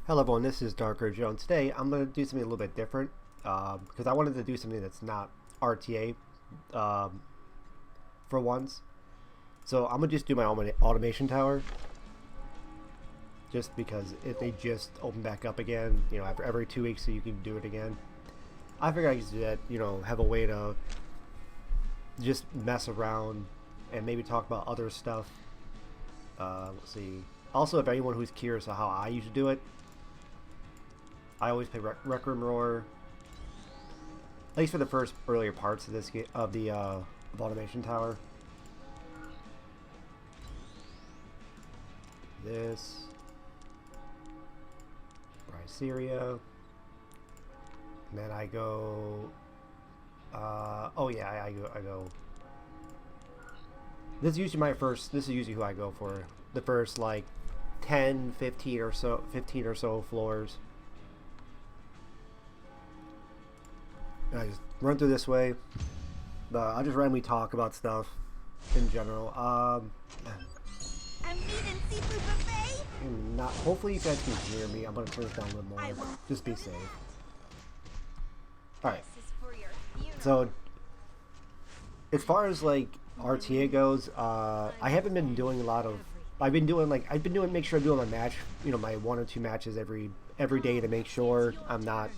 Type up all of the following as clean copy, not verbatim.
Hello everyone, this is Darker Joe, and today I'm going to do something a little bit different because I wanted to do something that's not RTA for once. So I'm going to just do my own automation tower just because they just open back up again, you know, after every 2 weeks so you can do it again. I figured I could do that, you know, have a way to just mess around and maybe talk about other stuff. Let's see. Also, if anyone who's curious of how I usually do it, I always play Rec Room Roar, at least for the first earlier parts of this game, of Automation Tower. This Syria, and then I go. Oh yeah, I go. This is usually my first. This is usually who I go for. The first like 10, 15 or so floors. And I just run through this way. I'll just randomly talk about stuff in general. I'm eating seafood buffet. Not. Hopefully you guys can hear me. I'm gonna turn this down a little more. Just be safe. All right. So, as far as like RTA goes, I haven't been doing a lot of. I've been doing make sure I'm doing my match. You know, my 1 or 2 matches every day to make sure I'm not,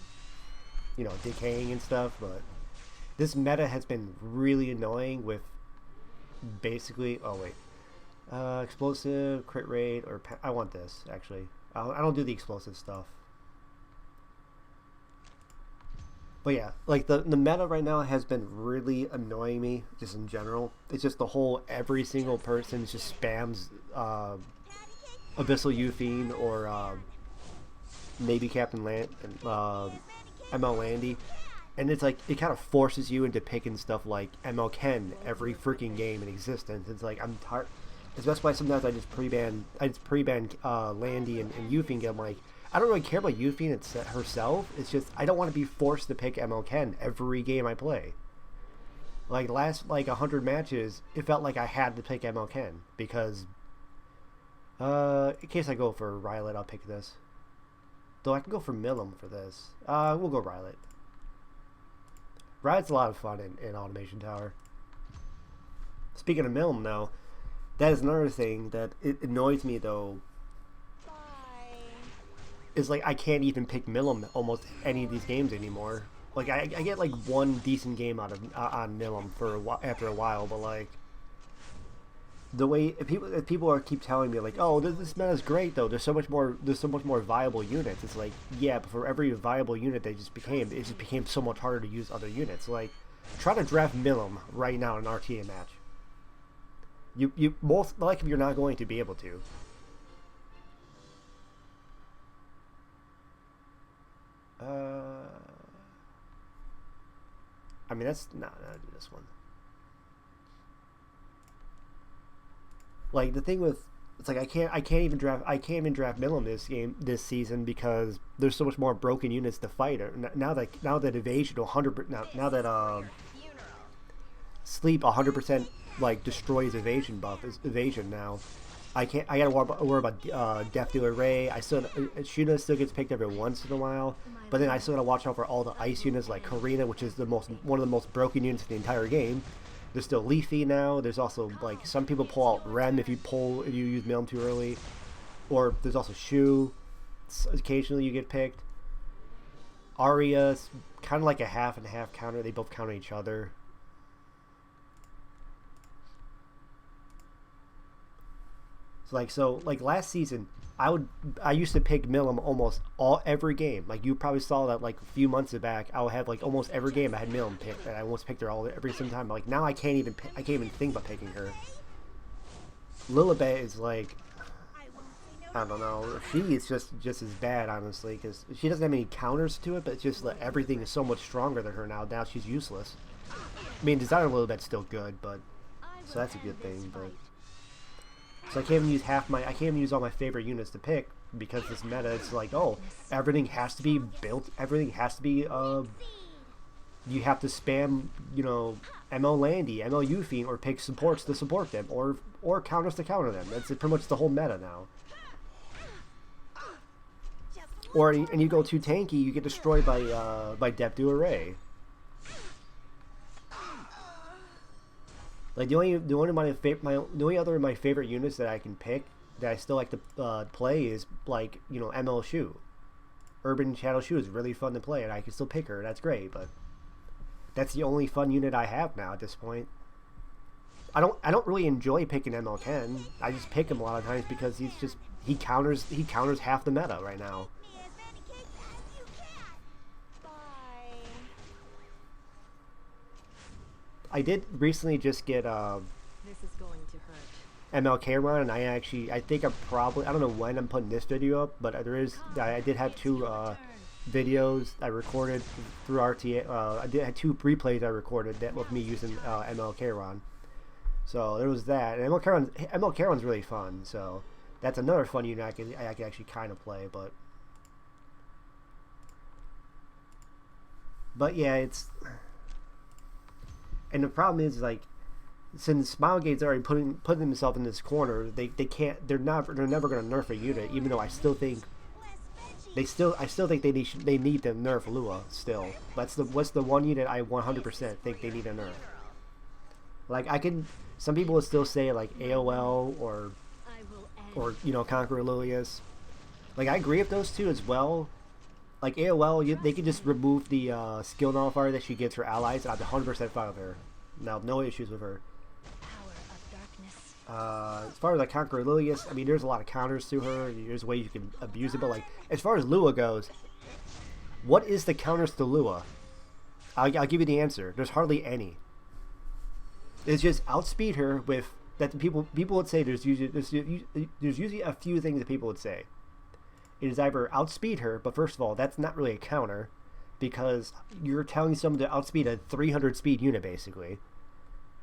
you know, decaying and stuff. But this meta has been really annoying with basically. Oh wait. Explosive, crit rate, or I want this actually. I don't do the explosive stuff. But yeah, like the meta right now has been really annoying me just in general. It's just the whole every single person just spams Abyssal Euphine or maybe Captain Land ML Landy. And it's like, it kind of forces you into picking stuff like ML Ken every freaking game in existence. It's like, I'm tired. That's why sometimes I just pre-ban Landy and Euphine. I'm like, I don't really care about Euphine herself. It's just I don't want to be forced to pick ML Ken every game I play. Like last 100 matches, it felt like I had to pick ML Ken because in case I go for Rylet, I'll pick this. Though I can go for Milim for this. We'll go Rylet. Rylet's a lot of fun in Automation Tower. Speaking of Milim, though. That is another thing that it annoys me though. Is like I can't even pick Milim almost any of these games anymore. Like I get like one decent game out of on Milim for after a while, but like the way if people keep telling me like, oh, this meta is great though. There's so much more viable units. It's like, yeah, but for every viable unit it just became so much harder to use other units. Like try to draft Milim right now in an RTA match. You most likely you're not going to be able to. I mean that's not do this one. Like the thing with it's like I can't even draft Milim this season because there's so much more broken units to fight. Now that evasion 100% now that sleep 100% like destroys evasion now. I gotta worry about Death Dealer Ray. Shuna still gets picked every once in a while, but then I still gotta watch out for all the ice units like Karina, which is one of the most broken units in the entire game. There's still Leafy now. There's also like some people pull out Rem if you use Milim too early, or there's also Shu. Occasionally you get picked. Arya's kind of like a half and half counter. They both counter each other. So like last season, I used to pick Milim almost every game. Like you probably saw that like a few months back. I would have like almost every game I had Milim picked, and I almost picked her every single time. Like now I can't even think about picking her. Lilibet is like, I don't know. She is just as bad honestly because she doesn't have any counters to it, but it's just like everything is so much stronger than her now. Now she's useless. I mean, designer Lilibet's still good, but so that's a good thing, but. So I can't even use all my favorite units to pick because this meta it's like, oh, everything has to be built, everything has to be you have to spam, you know, ML Landy, ML Euphine, or pick supports to support them, or counters to counter them. That's pretty much the whole meta now. Or and you go too tanky, you get destroyed by Depth Do Array. Like the only other of my favorite units that I can pick that I still like to play is like ML Shu. Urban Shadow Shu is really fun to play, and I can still pick her. That's great, but that's the only fun unit I have now at this point. I don't really enjoy picking ML Ken. I just pick him a lot of times because he counters half the meta right now. I did recently just get This is going to hurt. MLK run, and I think I don't know when I'm putting this video up, but I did have two videos I recorded through RTA. I had two replays I recorded that with me using MLK run. So there was that, and MLK run's really fun. So that's another fun unit I can actually kind of play, but yeah, it's. And the problem is, like, since Smilegate's already putting himself in this corner, they're never gonna nerf a unit. Even though I still think they need to nerf Lua still. What's the one unit I 100% think they need to nerf? Like some people would still say like AOL or Conqueror Lilius. Like I agree with those two as well. Like AOL, they can just remove the skill nullifier that she gives her allies, and I'm 100% fine with her. No issues with her. As far as like Conqueror Lilius, I mean, there's a lot of counters to her. There's ways you can abuse it, but like as far as Lua goes, what is the counters to Lua? I'll give you the answer. There's hardly any. It's just outspeed her with that. People would say there's usually a few things that people would say. It is either outspeed her, but first of all, that's not really a counter, because you're telling someone to outspeed a 300 speed unit, basically.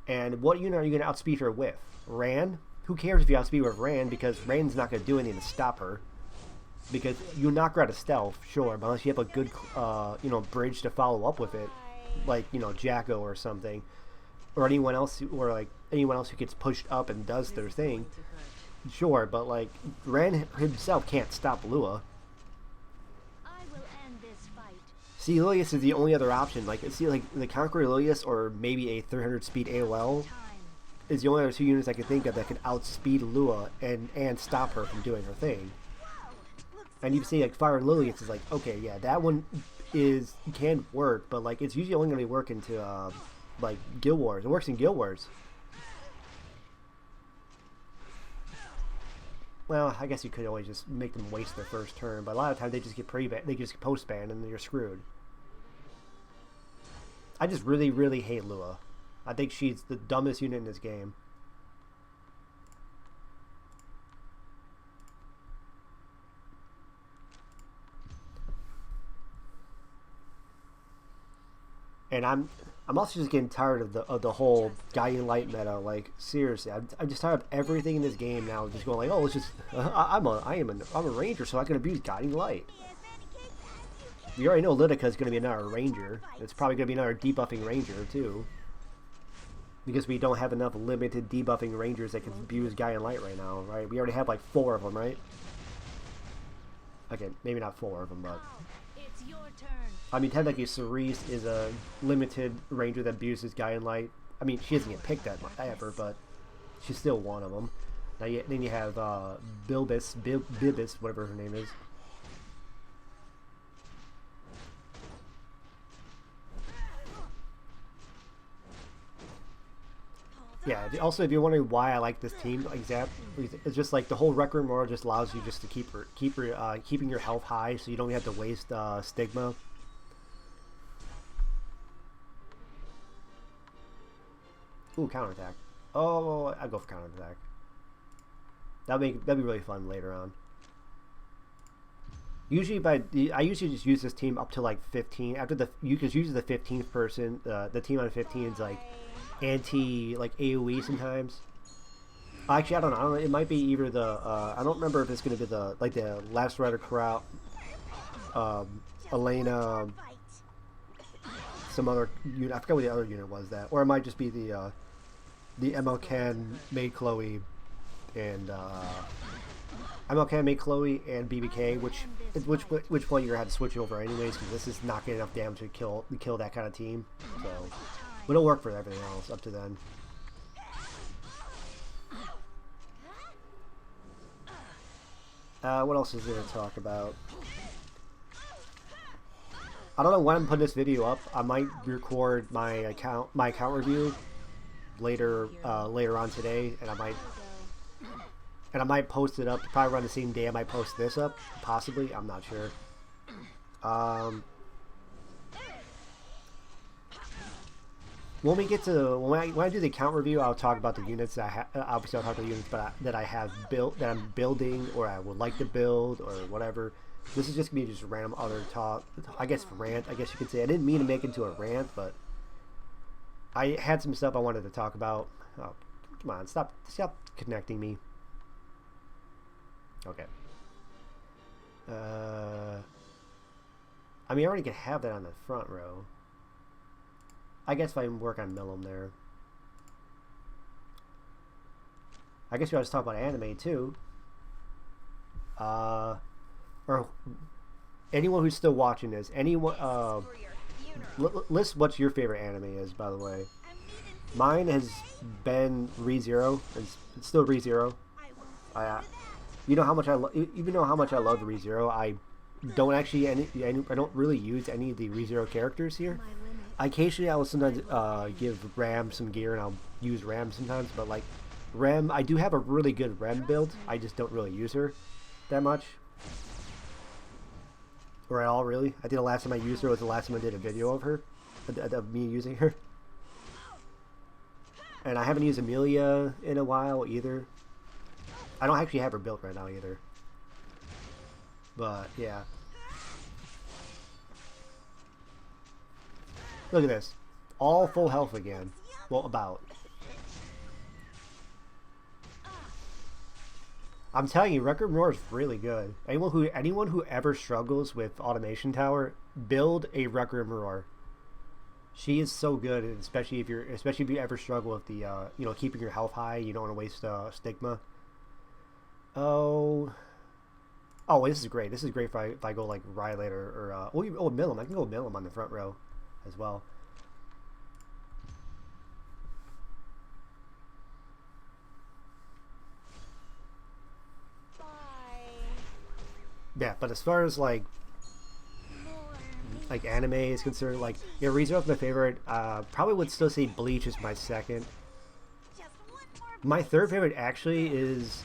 And what unit are you going to outspeed her with? Ran? Who cares if you outspeed her with Ran, because Ran's not going to do anything to stop her. Because you knock her out of stealth, sure, but unless you have a good, bridge to follow up with it, like, Jacko or something, or anyone else who gets pushed up and does their thing. Sure, but like Ran himself can't stop Lua. See, Lilius is the only other option. Like, the Conqueror Lilius or maybe a 300 speed AOL is the only other two units I can think of that can outspeed Lua and stop her from doing her thing. And you can see like Fire Lilius is like, okay, yeah, that one can work, but like it's usually only going to work into like Guild Wars. It works in Guild Wars. Well, I guess you could always just make them waste their first turn, but a lot of times they just get pre-ban, they just get post-ban, and then you're screwed. I just really, really hate Lua. I think she's the dumbest unit in this game. And I'm also just getting tired of the whole Guiding Light meta. Like, seriously, I'm just tired of everything in this game now. Just going like, oh, it's just I'm a ranger, so I can abuse Guiding Light. We already know Lidica is going to be another ranger. It's probably going to be another debuffing ranger too, because we don't have enough limited debuffing rangers that can abuse Guiding Light right now, right? We already have like 4 of them, right? Okay, maybe not 4 of them, but. I mean, technically, Cerise is a limited ranger that abuses Guiding Light. I mean, she doesn't get picked that much ever, but she's still one of them. Now, then you have Bibis, whatever her name is. Yeah. Also, if you're wondering why I like this team, it's just like the whole Rec Room Aura just allows you just to keeping your health high, so you don't have to waste Stigma. Ooh, counterattack. Oh, I'll go for counterattack. That'd be really fun later on. Usually I usually just use this team up to like 15. After because usually the 15th person, the team on 15 is like anti like AOE sometimes. Actually, I don't know. It might be either the I don't remember if it's gonna be the Last Rider Corral, Elena, some other unit. I forgot what the other unit was or it might just be the ML Ken, Maid Chloe, and I'm okay. I made Chloe and BBK, which point you're gonna have to switch over anyways, because this is not getting enough damage to kill that kind of team. So, but it'll work for everything else up to then. What else is there to talk about? I don't know when I'm putting this video up. I might record my account review later on today, and I might post it up probably around the same day I might post this up, possibly. I'm not sure. When we get to when I do the account review, I'll talk about the units that obviously I'll talk about the units that I have built, that I'm building, or I would like to build, or whatever. This is just gonna be just random other talk. I guess rant. I guess you could say. I didn't mean to make it into a rant, but I had some stuff I wanted to talk about. Oh, come on! Stop connecting me. Okay. I mean, I already can have that on the front row. I guess if I work on Millum there. I guess we ought to talk about anime too. Or anyone who's still watching this, anyone, list what your favorite anime is, by the way. Mine has been ReZero, and it's still ReZero. You know how much even know how much I love ReZero. I don't actually I don't really use any of the ReZero characters here. Occasionally I will sometimes give Ram some gear, and I'll use Ram sometimes, but like Rem, I do have a really good Rem build. I just don't really use her that much. Or at all, really. I think the last time I used her was the last time I did a video of her, of me using her. And I haven't used Amelia in a while either. I don't actually have her built right now either. But yeah. Look at this. All full health again. Well, about. I'm telling you, Record Roar is really good. Anyone who ever struggles with Automation Tower, build a Record Roar. She is so good, especially if you ever struggle with the keeping your health high. You don't want to waste stigma. Oh, this is great. This is great if I go like Rylate or Millum. I can go Millum on the front row as well. Yeah, but as far as like anime is concerned, like ReZero is my favorite. Probably would still say Bleach is my second. My third favorite actually is,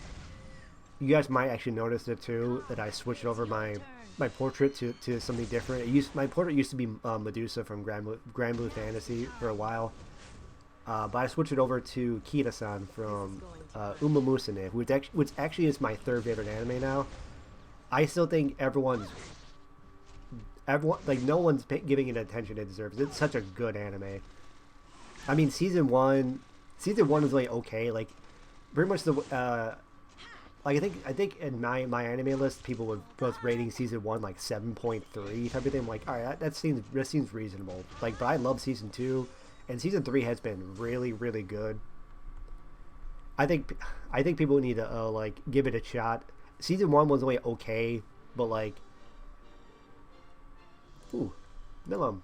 you guys might actually notice it too, that I switched over my portrait to something different. My portrait used to be Medusa from Grand Blue Fantasy for a while, but I switched it over to Kira-san from Uma Musume, which actually is my third favorite anime now. I still think everyone, like, no one's giving it attention it deserves. It's such a good anime. I mean, season one is like okay, like pretty much the like I think in my anime list, people were both rating season 1 like 7.3 type of thing. I'm like, all right, that seems reasonable. Like, but I love season 2, and season 3 has been really, really good. I think people need to like give it a shot. Season 1 was only okay, but like, ooh, Millum.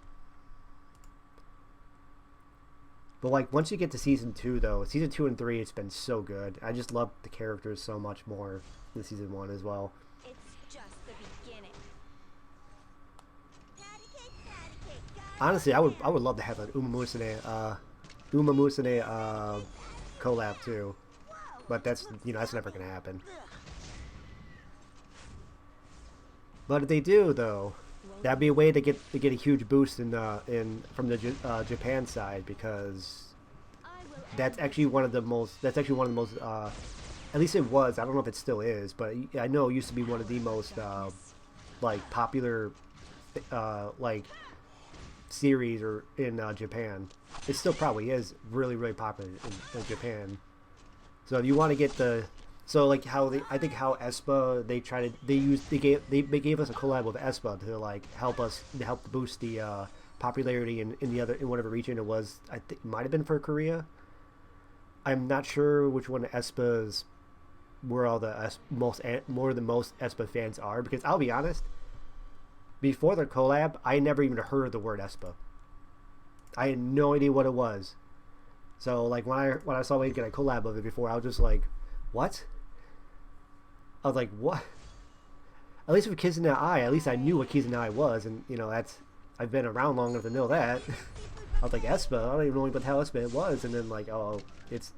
But like, once you get to season 2, though, season 2 and 3, it's been so good. I just love the characters so much more than season 1 as well. It's just the beginning. Honestly, I would love to have an Uma Musume collab too, but that's never gonna happen. But if they do, though, that'd be a way to get a huge boost from the Japan side, because that's actually one of the most at least it was, I don't know if it still is, but I know it used to be one of the most like popular like series or in Japan. It still probably is really, really popular in Japan. So if you want to get like how I think how aespa they gave us a collab with aespa to like help boost the popularity in whatever region it was. I think it might have been for Korea. I'm not sure which one aespa's where all the most Espa fans are, because I'll be honest, before the collab, I never even heard of the word Espa. I had no idea what it was. So like when I saw we get a collab of it before, I was just like, what? I was like, what? At least with Kiss in the Eye, at least I knew what Kiss in the Eye was, and you know I've been around long enough to know that. I was like, Espa, I don't even know what the hell Espa it was, and then like, oh, it's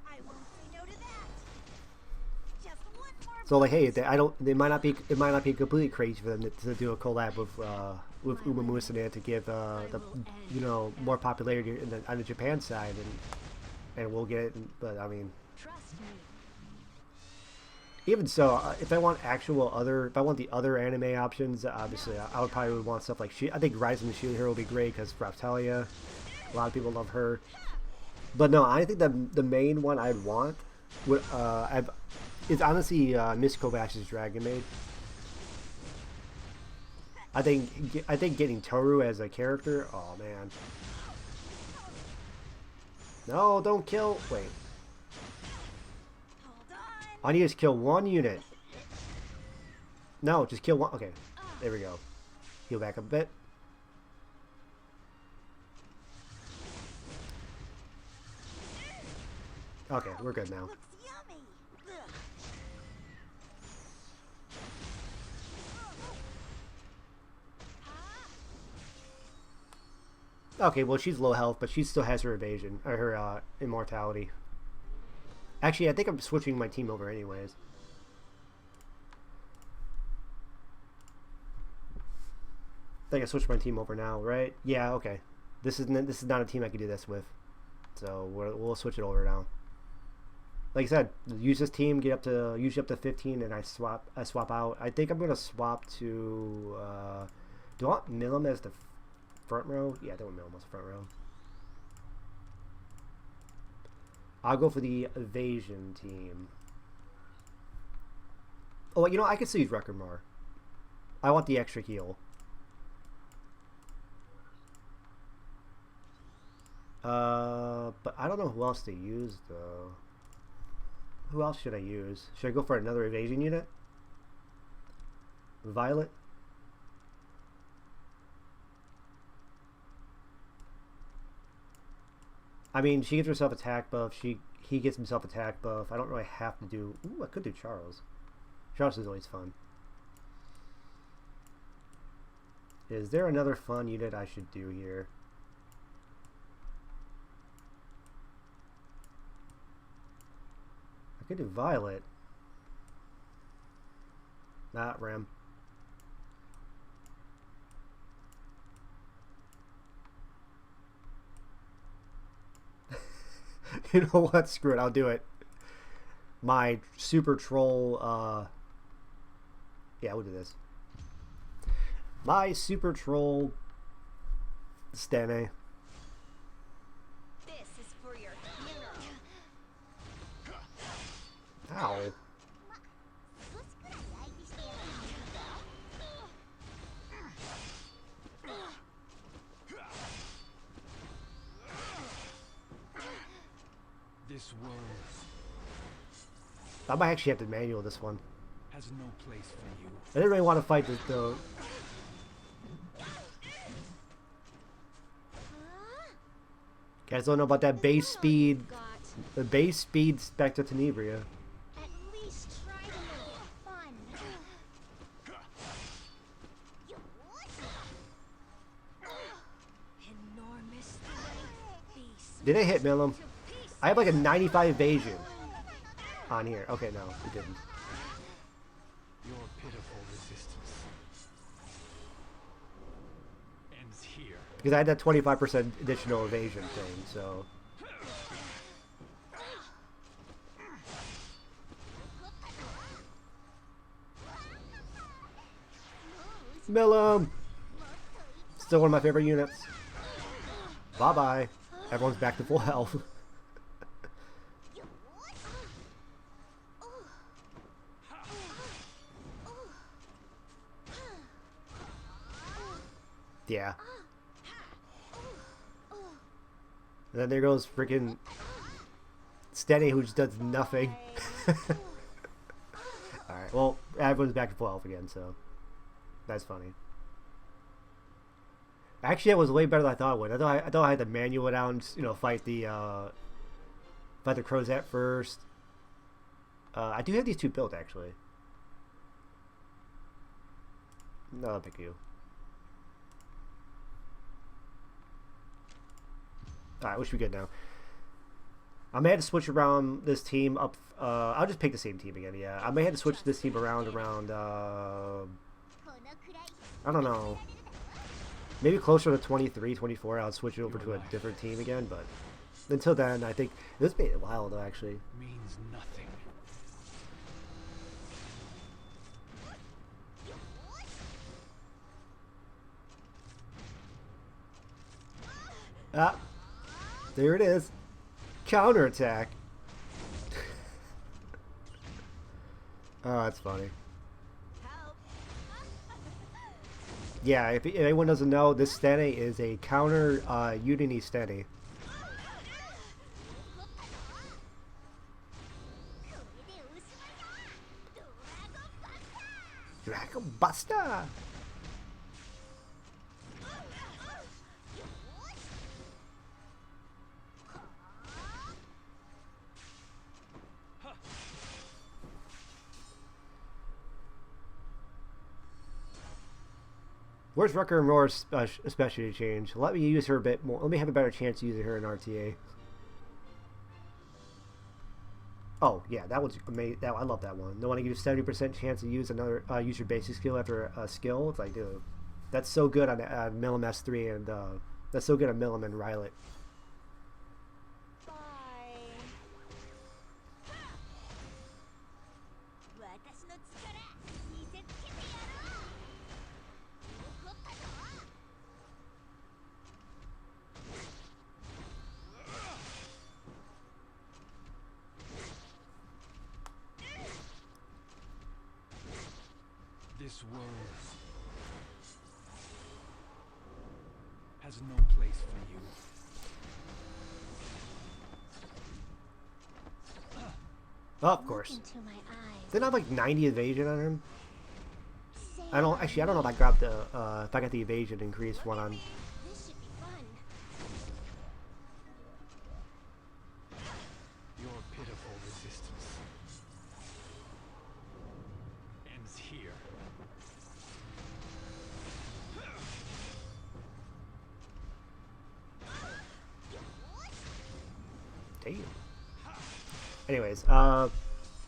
so like, hey, it might not be completely crazy for them to do a collab with Uma Musume to give the more popularity on the Japan side, and we'll get it. But I mean, even so, if I want the other anime options, obviously I would probably want stuff like I think Rising the Shield Hero would be great because Raptalia, a lot of people love her. But no, I think the main one I'd want would is honestly Miss Kobash's Dragon Maid. I think getting Toru as a character, oh man. No, don't kill. Wait. I need to kill one unit. No, just kill one. Okay, there we go. Heal back a bit. Okay, we're good now. Okay, well she's low health, but she still has her evasion, or her immortality. Actually, I think I'm switching my team over anyways. I think I switched my team over now, right? Yeah, okay. This is not a team I could do this with, so we'll switch it over now. Like I said, use this team, usually up to 15, and I swap out. I think I'm gonna swap to. Do I want Milim as the front row? Yeah, I don't want Milim as the front row. I'll go for the evasion team. Oh, you know, I could still use Rekramar. I want the extra heal. But I don't know who else to use though. Who else should I use? Should I go for another evasion unit? Violet? I mean, she gets herself attack buff. He gets himself attack buff. I don't really have to do. Ooh, I could do Charles. Charles is always fun. Is there another fun unit I should do here? I could do Violet. Not Rem. You know what? Screw it. I'll do it. My super troll. Yeah, we'll do this. My super troll. Stene. This is for your hero. Ow. This world I might actually have to manual this one. has no place for you. I didn't really want to fight this though. Guys don't know about that base speed. The base speed Spectre Tenebria. At least try to make it fun. Enormous strength. Did I hit Milim? I have like a 95 evasion on here. Okay, no, it didn't. Your pitiful resistance ends here. Because I had that 25% additional evasion thing, so. Milim! Still one of my favorite units. Bye-bye. Everyone's back to full health. Yeah. And then there goes freaking Steady, who just does nothing. Alright, well, everyone's back to full health again, so that's funny. Actually, it was way better than I thought it would. I thought I had to manual it out and just, fight the Crozet first. I do have these two built, actually. No, I'll pick you. Alright, we should be good now. I may have to switch around this team up. I'll just pick the same team again, yeah. I may have to switch this team around, I don't know. Maybe closer to 23, 24, I'll switch it over to a different team again, but until then, I think this made it a while, though, actually. Means nothing. Ah, there it is. Counterattack. Oh, that's funny. Yeah, if anyone doesn't know, this Stene is a counter Udini Stene. Dragon Buster! Where's Rucker and Roar's specialty change? Let me use her a bit more. Let me have a better chance using her in RTA. Oh yeah, that was amazing. I love that one. The one that gives 70% chance to use another use your basic skill after a skill. It's like, dude, that's so good on Milim S3 and that's so good on Milim and Rylet. This world has no place for you. Oh, of course. Didn't I have like 90 evasion on him? I don't know if I grabbed the if I got the evasion increase one on. This should be fun. Your pitiful resistance ends here. Damn. Anyways,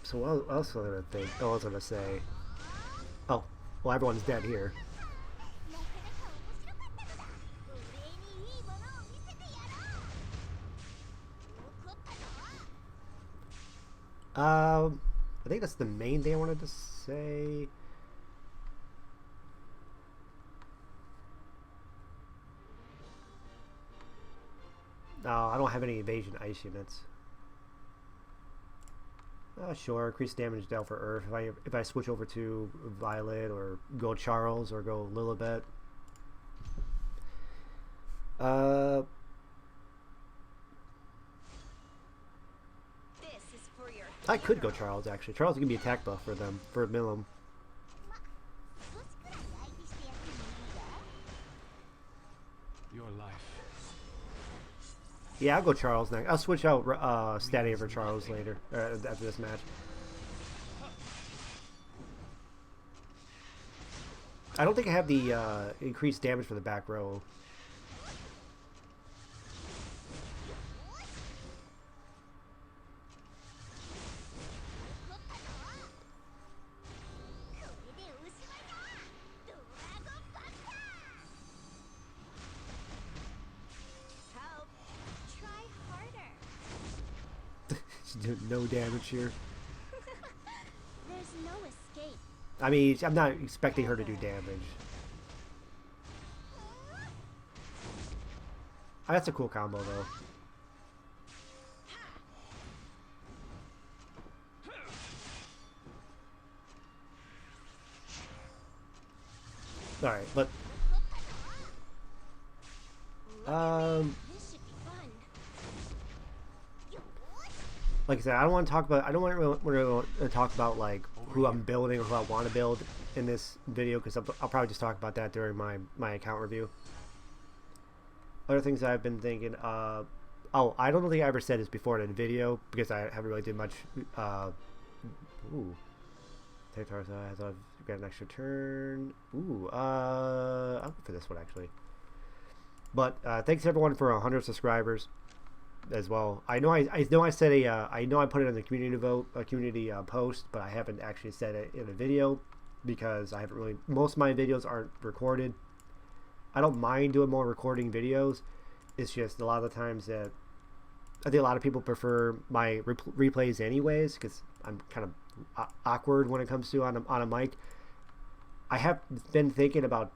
so what else was I gonna think? Oh, what was I gonna say? Oh, well, everyone's dead here. I think that's the main thing I wanted to say. No, I don't have any evasion ice units. Sure, increase damage dealt for Earth. If I switch over to Violet or go Charles or go Lilibet. This is for your I could go Charles actually. Charles can be attack buff for them for Milim. Your life. Yeah, I'll go Charles next. I'll switch out Stadia for Charles later after this match. I don't think I have the increased damage for the back row. No damage here. There's no escape. I mean, I'm not expecting her to do damage. Oh, that's a cool combo, though. Alright, but... This should be fun. like I said, I don't want to talk about. I don't want to talk about like who I'm building or who I want to build in this video, because I'll probably just talk about that during my account review. Other things I've been thinking, oh, I don't think I ever said this before in a video, because I haven't really did much, ooh. Take our size, I've got an extra turn. Ooh, I'll go for this one, actually. But, thanks everyone for 100 subscribers as well. I know I know I said I know I put it in the community vote, a community post, but I haven't actually said it in a video, because I haven't really, most of my videos aren't recorded. I don't mind doing more recording videos. It's just a lot of the times that I think a lot of people prefer my replays anyways, because I'm kind of awkward when it comes to on a mic. I have been thinking about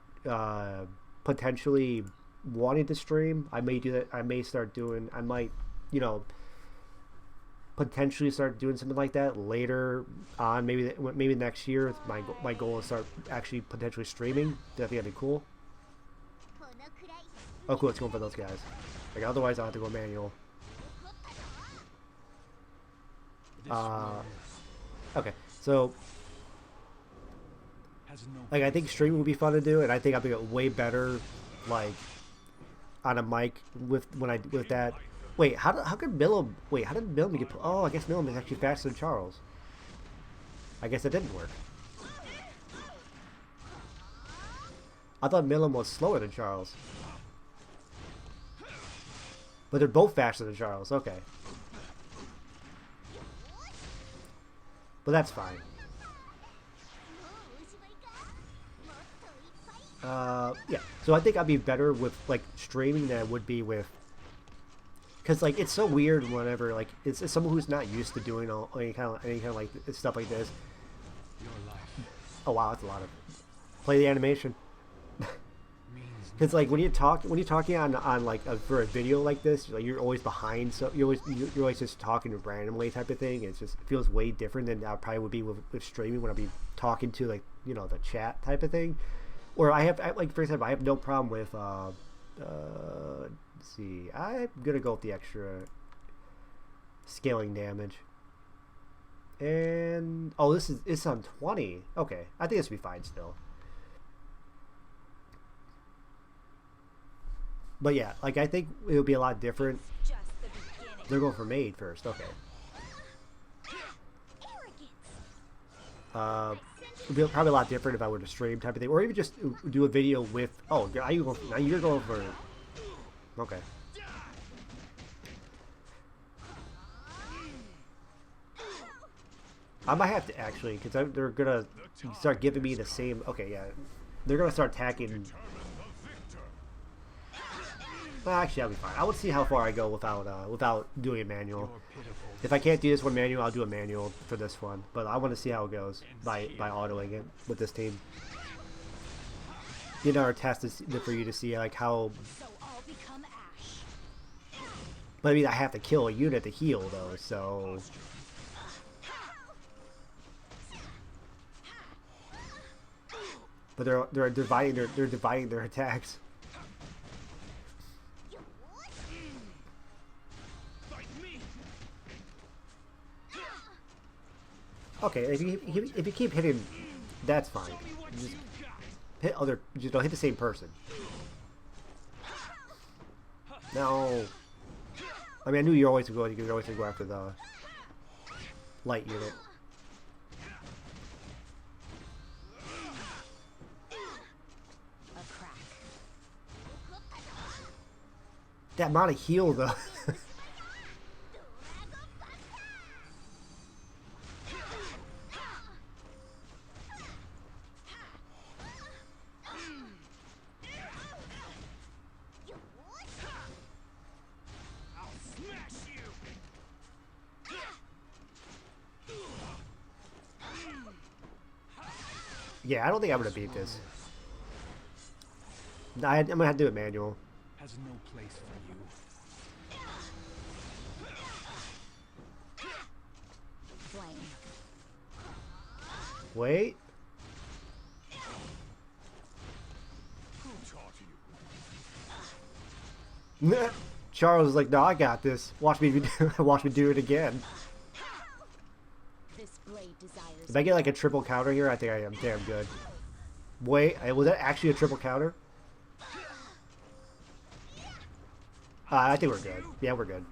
potentially wanting to stream. I may do that. I may start doing. I might, you know, potentially start doing something like that later on. Maybe next year. My goal is start actually potentially streaming. I think that'd be cool. Oh, cool. It's going for those guys. Like, otherwise, I'll have to go manual. Okay, so like I think streaming would be fun to do, and I think I'll be way better like on a mic with that. Wait, how could Millum? Wait, how did Millum get? Oh, I guess Millum is actually faster than Charles. I guess that didn't work. I thought Millum was slower than Charles. But they're both faster than Charles. Okay. But that's fine. Yeah. So I think I'd be better with like streaming than I would be with, because like it's so weird whenever like it's someone who's not used to doing any kind of like stuff like this. Oh wow, that's a lot of. Play the animation. Because like when you're talking on like for a video like this, like you're always behind, so you're always just talking randomly type of thing. It feels way different than I probably would be with streaming when I'd be talking to like, you know, the chat type of thing. Or like for example, I have no problem with let's see, I'm gonna go with the extra scaling damage. And oh, it's on 20. Okay, I think this will be fine still. But yeah, like I think it would be a lot different. They're going for maid first, okay. It'd be probably a lot different if I were to stream type of thing, or even just do a video with. Oh, now you're going for. Okay. I might have to actually, because they're gonna start giving me the same. Okay, yeah, they're gonna start attacking. Well, actually, I'll be fine. I will see how far I go without doing a manual. If I can't do this one manual, I'll do a manual for this one. But I want to see how it goes by autoing it with this team. You know, our test is for you to see like how. But I mean, I have to kill a unit to heal though, so. But they're dividing their attacks. Okay, if you keep hitting, that's fine. Just hit just don't hit the same person. No. I mean, I knew you always go after the light unit. That amount of heal though. Yeah, I don't think I'm gonna beat this. I'm gonna have to do it manual. Has no place for you. Wait. Who taught you? Charles is like, no, I got this. Watch me do it again. This blade desires If I get like a triple counter here, I think I am damn good. Wait, was that actually a triple counter? I think we're good. Yeah, we're good.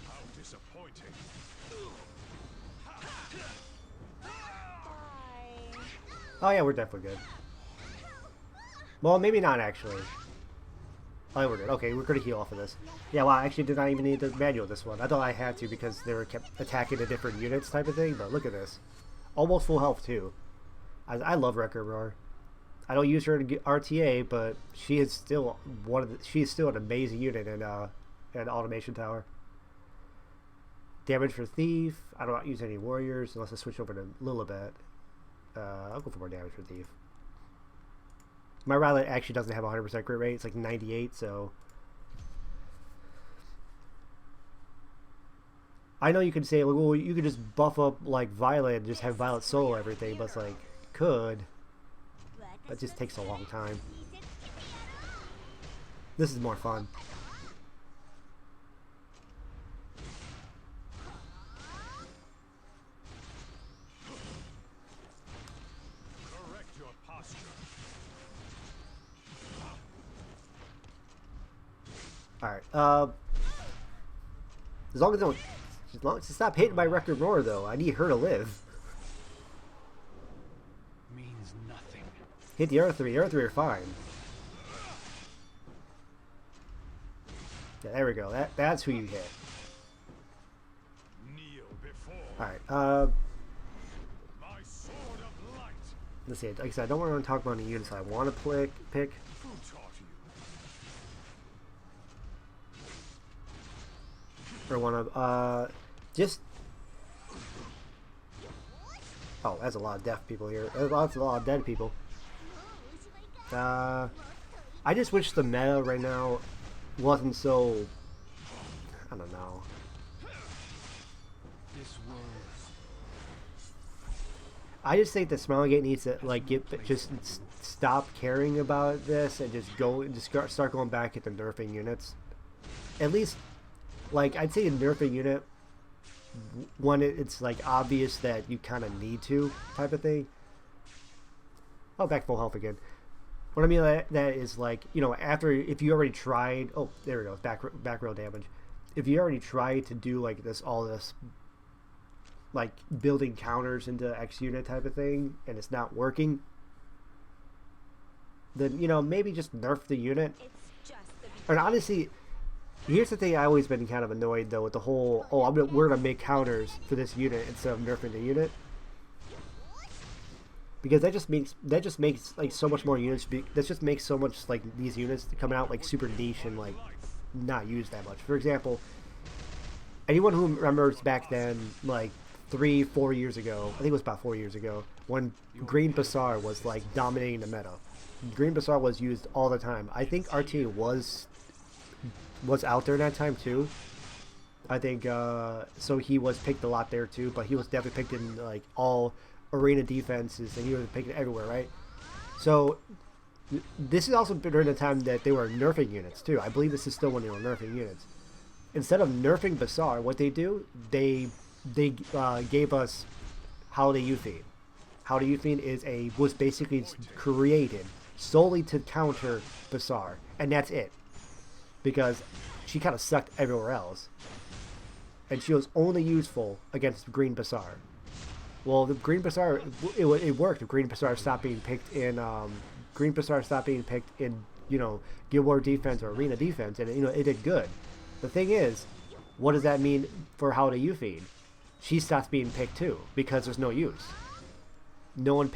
How disappointing. Oh yeah, we're definitely good. Well, maybe not actually. Oh, we're good. Okay, we're gonna heal off of this. Yeah, well, I actually did not even need the manual this one. I thought I had to because they were kept attacking the different units type of thing, but look at this. Almost full health too. I love Wrecker Roar. I don't use her in RTA, but she is still she's still an amazing unit in an automation tower. Damage for Thief. I don't use any warriors unless I switch over to Lilibet. I'll go for more damage for Thief. My Rowlet actually doesn't have a 100% crit rate. It's like 98, so... I know you could say, like, well, you could just buff up, like, Violet and just have Violet solo everything, but it's like, could. That just takes a long time. This is more fun. Correct your posture. Alright, as long as it's not hitting my Record Roar, though, I need her to live. Means nothing. Hit the other three. The other three are fine. Yeah, there we go. That's who you hit. Kneel before Alright, my sword of light. let's see. Like I said, I don't want to talk about any units I want to pick. Who taught you? Or want to, just... Oh, that's a lot of deaf people here. That's a lot of dead people. I just wish the meta right now wasn't so... I don't know. This world. I just think that Smilegate needs to, like, stop caring about this and just start going back into nerfing units. At least, like, I'd say a nerfing unit when it's like obvious that you kind of need to type of thing. Oh, back full health again. What I mean by that is, like, you know, after, if you already tried, oh, there we go, back row damage. If you already tried to do like all this like building counters into X unit type of thing and it's not working, then, you know, maybe just nerf the unit. It's just the And honestly, here's the thing, I always been kind of annoyed though with the whole, oh, we're gonna make counters for this unit instead of nerfing the unit, because that just makes like so much more units. That just makes so much like these units coming out like super niche and like not used that much. For example, anyone who remembers back then, like 3-4 years ago, I think it was about 4 years ago, when Green Bazaar was like dominating the meta. Green Bazaar was used all the time. I think RT was out there that time too. I think so he was picked a lot there too, but he was definitely picked in like all arena defenses and he was picked everywhere, right? So this is also during the time that they were nerfing units too. I believe this is still when they were nerfing units. Instead of nerfing Bazaar, what they do, they gave us Holiday Euthine. Holiday Euthine was basically created solely to counter Bazaar, and that's it. Because she kind of sucked everywhere else. And she was only useful against Green Bazaar. Well, the Green Bazaar, it worked. If Green Bazaar stopped being picked in, you know, Guild War defense or arena defense, and, you know, it did good. The thing is, what does that mean for Holiday Euthine? She stops being picked too, because there's no use. No one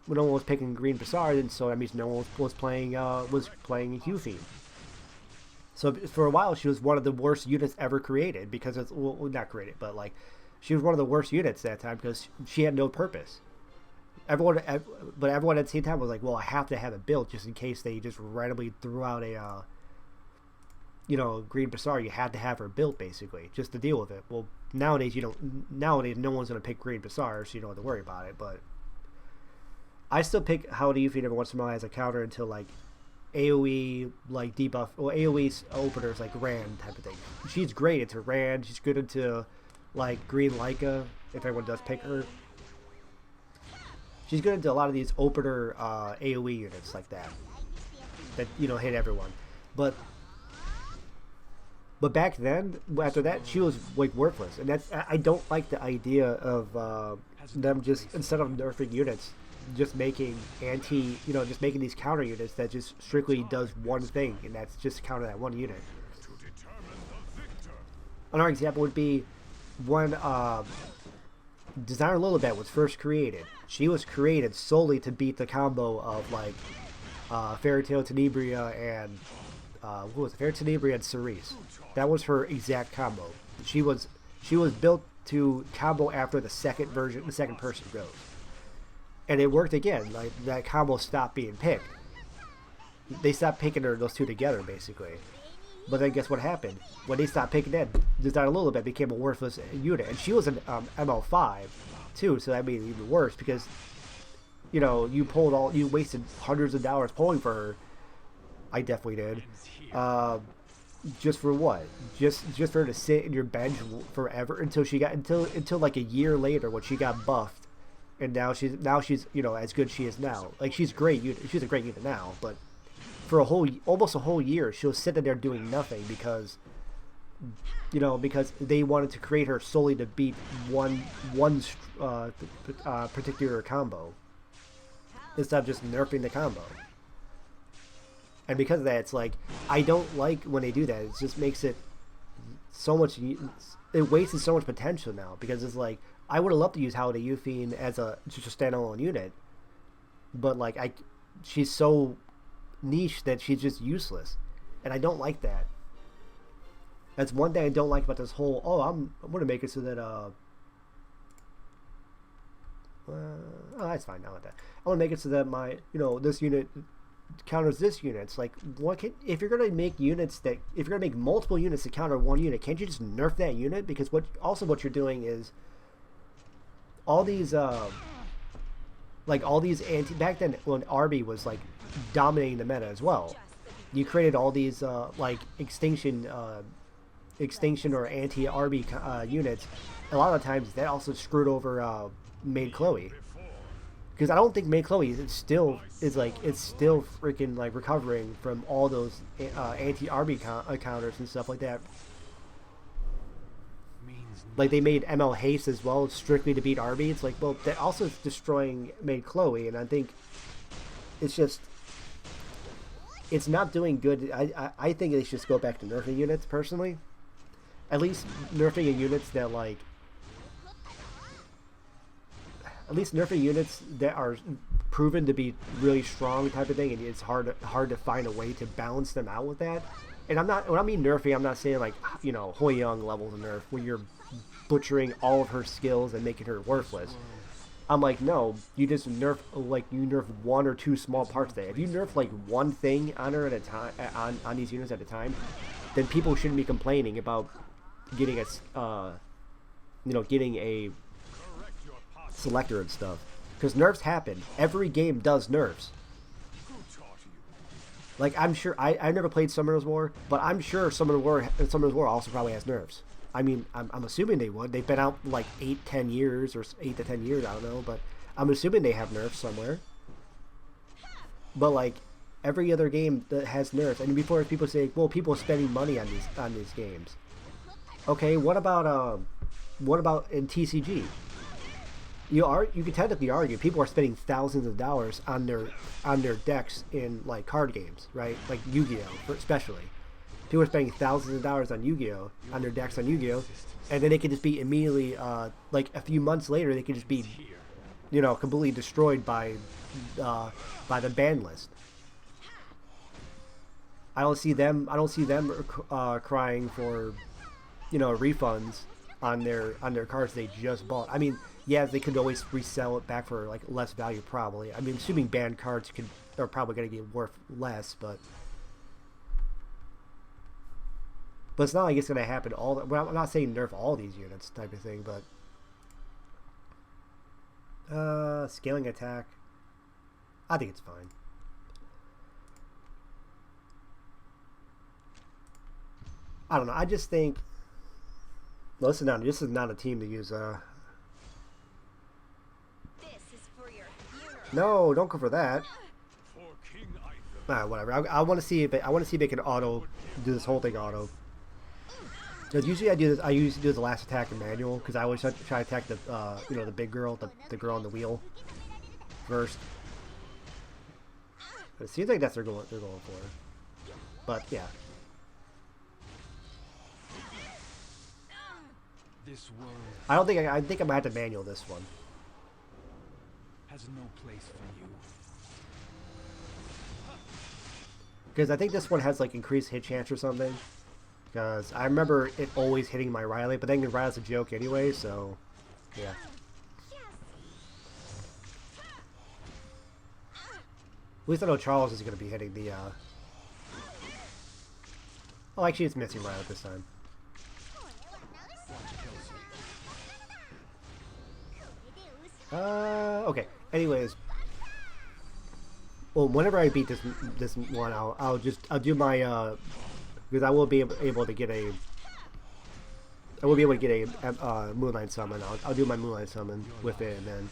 was picking Green Bazaar, and so that means no one was playing Euthine. So for a while, she was one of the worst units ever created, because it's, well, not created, but like, she was one of the worst units that time because she had no purpose. Everyone at the same time was like, well, I have to have it built just in case they just randomly threw out a, you know, Green Bazaar. You had to have her built basically just to deal with it. Well, nowadays no one's gonna pick Green Bazaar, so you don't have to worry about it. But I still pick Holiday Euthine every once in a while as a counter until like AoE like debuff or AoE openers like Rand type of thing. She's great into Rand. She's good into like Green Leica if everyone does pick her. She's good into a lot of these opener AoE units like that hit everyone. But back then, after that, she was like worthless, and I don't like the idea of them just instead of nerfing units, just making just making these counter units that just strictly does one thing, and that's just counter that one unit. Another example would be when Designer Lilibet was first created. She was created solely to beat the combo of like Fairy Tail Tenebria and what was it? Fairy Tenebria and Cerise. That was her exact combo. She was built to combo after the second person goes. And it worked again. Like that combo stopped being picked. They stopped picking those two together basically. But then guess what happened? When they stopped picking that, Designer Lilibet became a worthless unit, and she was an ML5 too. So that made it even worse because you wasted hundreds of dollars pulling for her. I definitely did. Just for what? Just for her to sit in your bench forever until like a year later when she got buffed, and now she's as good as she is now. Like she's great. She's a great unit now, but for almost a whole year she was sitting there doing nothing because they wanted to create her solely to beat one particular combo instead of just nerfing the combo. And because of that, it's like, I don't like when they do that. It just makes it so much, it wastes so much potential now. Because it's like, I would have loved to use Holiday Euphine as just a standalone unit. But like, she's so niche that she's just useless. And I don't like that. That's one thing I don't like about this whole, I'm going to make it so that, that's fine now with that. I want to make it so that my, this unit counters this unit. It's like, if you're gonna make multiple units to counter one unit, can't you just nerf that unit? Because what you're doing is all these back then when Arby was like dominating the meta as well, you created all these like extinction or anti-Arby units. A lot of times that also screwed over Maid Chloe. Because I don't think Maid Chloe it's still freaking like recovering from all those anti-Arby counters and stuff like that. Like they made ML Haste as well strictly to beat Arby. It's like, well, that also is destroying Maid Chloe, and I think it's not doing good. I think they should just go back to nerfing units personally. At least nerfing units that like. At least nerfing units that are proven to be really strong type of thing, and it's hard to find a way to balance them out with that. And when I mean nerfing, I'm not saying like Hoi Young levels of nerf where you're butchering all of her skills and making her worthless. I'm like, no, you just nerf one or two small parts there. If you nerf like one thing on her at a time on these units at a time, then people shouldn't be complaining about getting a selector and stuff, because nerfs happen. Every game does nerfs. Like I'm sure I've never played Summoner's War, but I'm sure Summoner's War also probably has nerfs. I mean, I'm assuming they would. They've been out like 8 to 10 years, I don't know, but I'm assuming they have nerfs somewhere. But like every other game that has nerfs, and before people say, well, people are spending money on these games. Okay, what about in TCG? You can technically argue people are spending thousands of dollars on their decks in like card games, right? Like Yu-Gi-Oh, especially. People are spending thousands of dollars on Yu-Gi-Oh, on their decks on Yu-Gi-Oh, and then they could just be immediately, like a few months later, they could just be, completely destroyed by the ban list. I don't see them crying for, refunds on their cards they just bought. I mean, yeah, they could always resell it back for like less value, probably. I mean, assuming banned cards are probably going to get worth less, but it's not like it's going to happen well, I'm not saying nerf all these units type of thing, but scaling attack, I think it's fine. I don't know. I just think. Listen now, this is not a team to use. This is for your funeral. No, don't go for that. For King Arthur. Whatever. I want to see if I want to see if it can auto do this whole thing auto. Because usually I do this. I usually do the last attack in manual because I always try to attack the you know, the big girl, the girl on the wheel first. But it seems like that's what they're going for. But yeah. This world I don't think I think I might have to manual this one. has no place for you. Because I think this one has like increased hit chance or something. Because I remember it always hitting my Riley, but then Riley's a joke anyway, so yeah. At least I know Charles is going to be hitting the. Oh, actually, it's missing Riley this time. Okay. Anyways, well, whenever I beat this one, I'll do my because I will be able to get a. I will be able to get a Moonlight Summon. I'll do my Moonlight Summon with it, and then.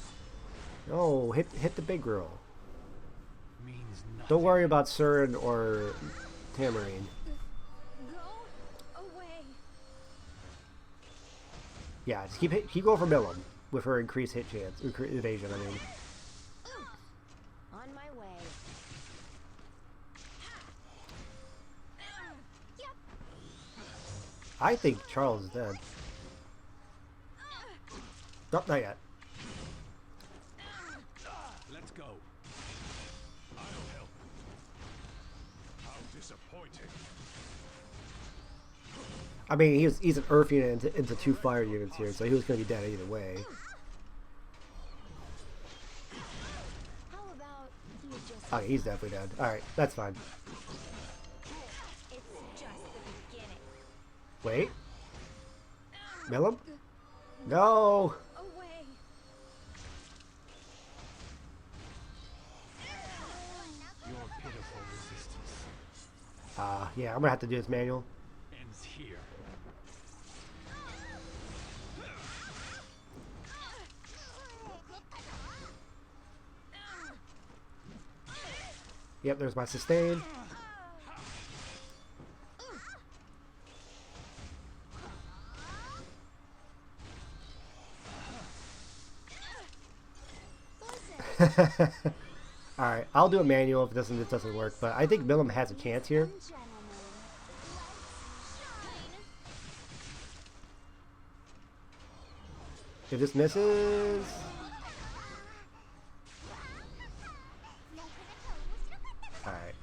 Oh, hit the big girl. Means nothing. Don't worry about Surin or Tamarine. Go away. Yeah, just keep going for Milam with her increased hit chance, evasion. I mean. On my way. Yep. I think Charles is dead. Nope, not yet. Let's go. I'll help. How disappointing. I mean, he's an Earth unit into 2 fire units here, so he was going to be dead either way. How about you just Okay, he's definitely dead. Alright, that's fine. It's just the beginning. Wait. Milam? No! Away. Your pitiful resistance Yeah, I'm going to have to do this manual. ends here. Yep, there's my sustain. Alright, I'll do a manual if it doesn't work, but I think Milam has a chance here. If this misses... Alright.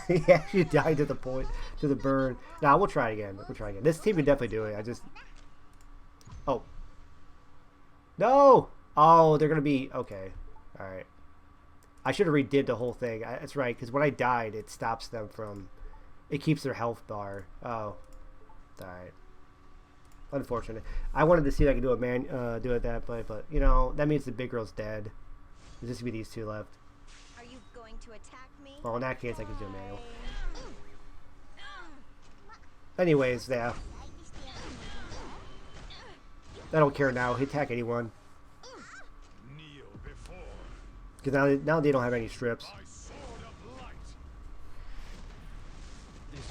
He actually died to the burn. Nah, we'll try again. This team can definitely do it. I just... Oh. No! Oh, they're gonna be... Okay. Alright. I should have redid the whole thing. That's right, because when I died, it stops them from... It keeps their health bar. Oh. Alright. Unfortunate. I wanted to see if I could do but you know, that means the big girl's dead. There's just gonna be these 2 left. Are you going to attack me? Well, in that case, I could do a manual. Anyways, yeah. I don't care now. Attack anyone. Kneel before Because now they don't have any strips. my sword of light. This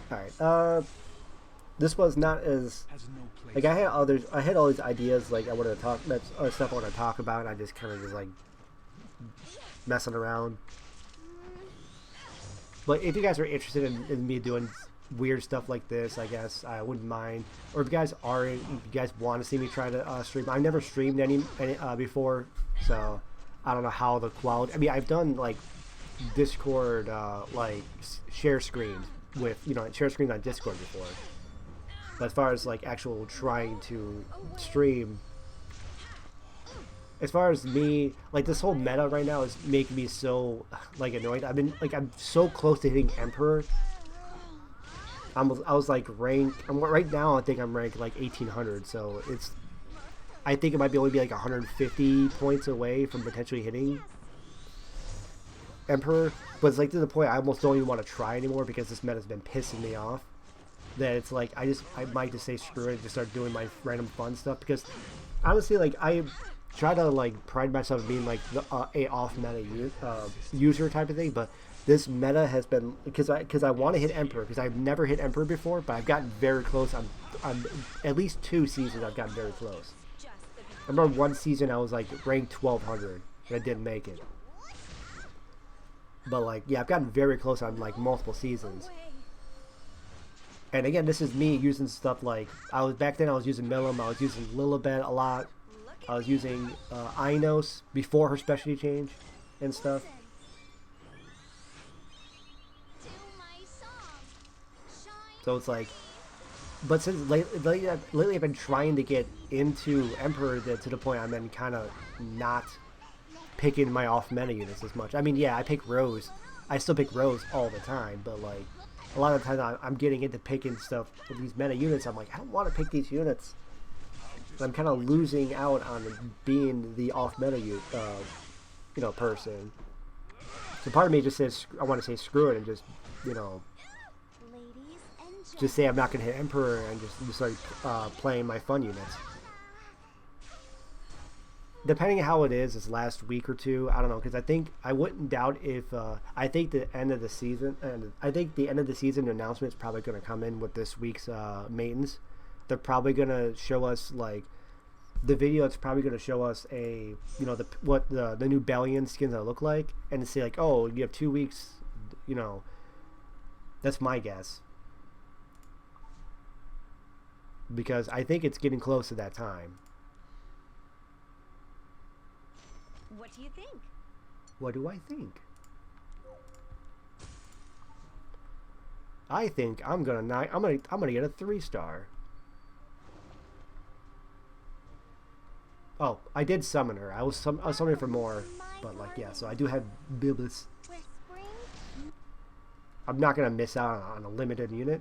world Alright, this was not as... has no place. Like, I had all these ideas, like, I wanted to talk... That's stuff I want to talk about, and I just kind of just, like, messing around. But if you guys are interested in me doing weird stuff like this, I guess I wouldn't mind. Or if you guys aren't, if you guys want to see me try to stream, I've never streamed any before, so I don't know how the quality. I mean, I've done like Discord like share screens with share screens on Discord before, but as far as like actual trying to stream. As far as me, like this whole meta right now is making me so like annoyed. I'm so close to hitting Emperor. I was like right now I think I'm ranked like 1800, so I think it might only be like 150 points away from potentially hitting. Emperor, but it's like to the point I almost don't even want to try anymore because this meta's been pissing me off. That it's like I might just say screw it and just start doing my random fun stuff, because honestly, like, I try to like pride myself in being like the a off meta user type of thing, but this meta has been, because I want to hit Emperor, because I've never hit Emperor before, but I've gotten very close on at least 2 seasons. I've gotten very close. I remember one season I was like ranked 1200 and I didn't make it. But like, yeah, I've gotten very close on like multiple seasons. And again, this is me using stuff like, back then I was using Milim, I was using Lilibet a lot. I was using Inos before her specialty change and stuff. So it's like, but since lately I've been trying to get into Emperor to the point I'm then kind of not picking my off meta units as much. I mean, yeah, I pick Rose. I still pick Rose all the time, but like a lot of the time I'm getting into picking stuff with these meta units. I'm like, I don't want to pick these units. I'm kind of losing out on being the off meta person. So part of me just says I want to say screw it and just, just say I'm not going to hit Emperor and just start playing my fun units. Depending on how it is this last week or two, I don't know, because I think I wouldn't doubt if I think the end of the season, and I think the end of the season announcement is probably going to come in with this week's maidens. They're probably going to show us like the video. It's probably going to show us what the new Bellion skins that look like, and to say like, oh, you have 2 weeks. That's my guess, because I think it's getting close to that time. What do you think? What do I think? I think I'm gonna get a 3-star. Oh, I did summon her. I was summoning for more, but like, yeah. So I do have Biblis. I'm not gonna miss out on a limited unit.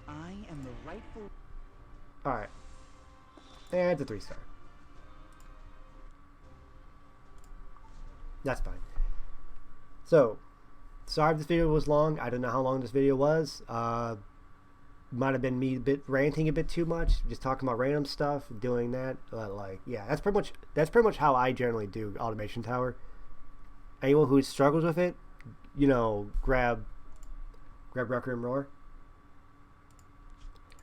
I am the rightful. All right, and it's a 3-star. That's fine. So, sorry if this video was long. I don't know how long this video was. Might have been me ranting a bit too much, just talking about random stuff, doing that. Like, yeah, that's pretty much how I generally do Automation Tower. Anyone who struggles with it, grab Requiem Roar.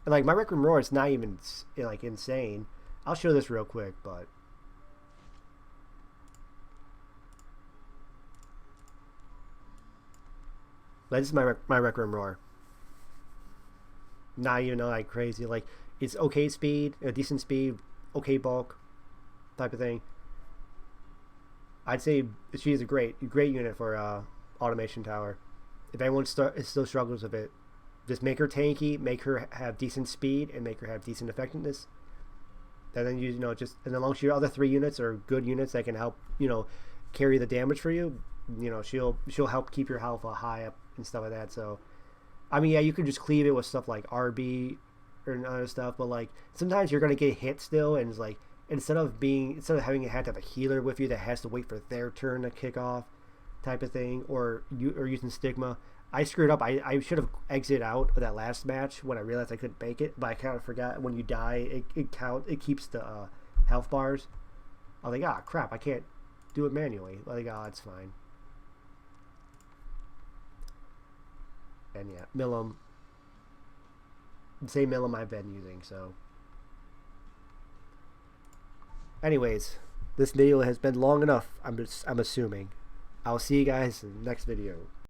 And like, my Requiem Roar is not even like insane. I'll show this real quick, but. This is my Requiem Roar. Not even like crazy. Like, it's okay speed, a decent speed, okay bulk, type of thing. I'd say she's a great unit for Automation Tower. If anyone still struggles with it, just make her tanky, make her have decent speed, and make her have decent effectiveness. And then and as long as your other 3 units are good units that can help carry the damage for you, she'll help keep your health high up and stuff like that. So, I mean, yeah, you can just cleave it with stuff like RB or other stuff, but like sometimes you're gonna get hit still, and it's like instead of having to have a healer with you that has to wait for their turn to kick off, type of thing, or using Stigma. I screwed up. I should have exited out of that last match when I realized I couldn't make it, but I kind of forgot when you die, it keeps the health bars. I was like, crap, I can't do it manually. I was like, it's fine. And yeah, Milim. Same Milim I've been using, so. Anyways, this video has been long enough, I'm assuming. I'll see you guys in the next video.